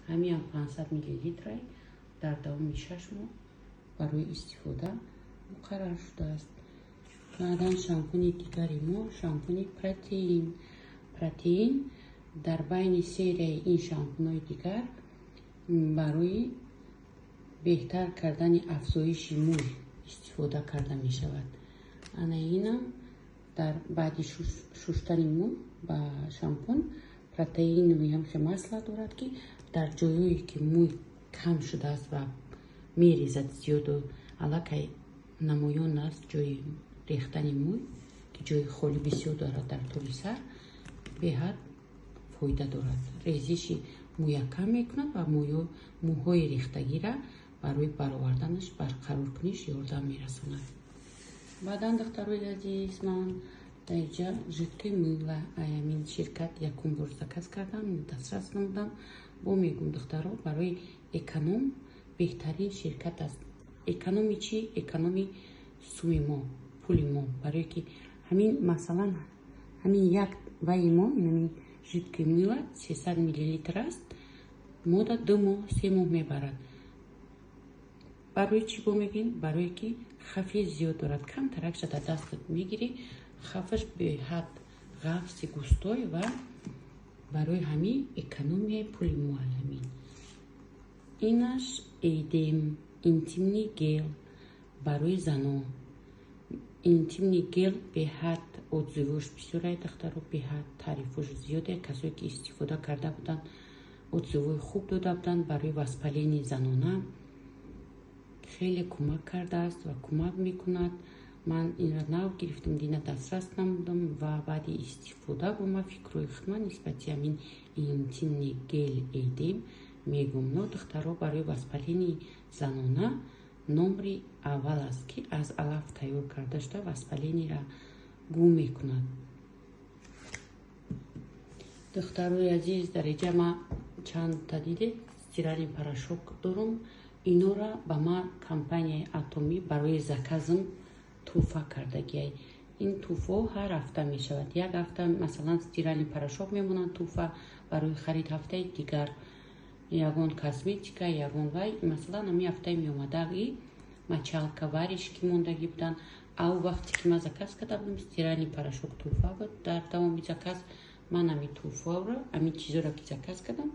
ҳамин 500 мл дар давоми 6 моҳ барои истифода муқаррар шудааст. баъдан шампуни дигари мо шампуни протеин дар байни серияи ин шампунҳои дигар барои беҳтар кардани афзоиши мӯй истифода карда мешавад. ана инам дар баъди шуштани мӯй ба шампун протеинови ҳамчун масла дорад, ки дар ҷойҳое ки мӯй кам шудааст ва мерезад зиёду аллакай намоён аст ҷои рехтани мӯй, ки ҷои холӣ бисёр дорад дар тӯли сар, беҳад фоида дорад. резиши мӯя кам мекунад ва мӯҳои рехтагира барои бароварданаш барқарор куниш ёрдам мерасонад. баъдан духтарои азиз, ман дар инҷа жидкои мыйла ҳамин ширкат якум бор заказ кардам, дастрас намудам. бо мегӯм духтаро барои эконом беҳтарин ширкат аст. экономи чӣ? Экономи суми мо, пули мо, барое ки ҳамин масалан ҳамин як ваи мо ин жидкои мыйла 300 мл аст, мода 2 моҳ 3 моҳ мебарад. барои чӣ бо мегӯем? Барое ки хафи зиёд дорад. Камтаракша дар дастат мегирӣ, хафаш беҳад ғафси густой ва барои ҳамин экономияи пули мо ҳамин. инаш эйдем интимни гел барои занон. интимни гел беҳад отзывош бисёре духтаро, беҳад тарифош зиёде. касое ки истифода карда буданд отзывои хуб дода буданд. барои воспалени занона хеле кӯмак кардааст ва кӯмак мекунад. ман инро нав гирифтам, дина дастрас намудам ва баъди истифода бо ман фикрҳои худман нисбати ҳамин интимни гел эйдем мегӯм. но духтаро барои воспалени занона номри аввал аст, ки аз алаф тайёр карда шуда воспаленира гӯ мекунад. духтарои азиз, дар инҷа ман чандта дидед стиральни порошок дорам. инора ба ман компанияи атоми барои заказам тӯҳфа кардагиай. ин тӯҳфаҳо ҳар ҳафта мешавад. як ҳафта масалан стиральни порошок мемонад тӯҳфа барои харид, ҳафтаи дигар ягон косметика, ягон вай. масалан ҳамин ҳафтаи меомадаги мочалка, варежки мондагӣ буданд. ав вақте ки ман заказ карда будам стиральни порошок тӯҳфа буд. дар давоми заказ ман ҳамин тӯҳфаро, ҳамин чизоро ки заказ кардам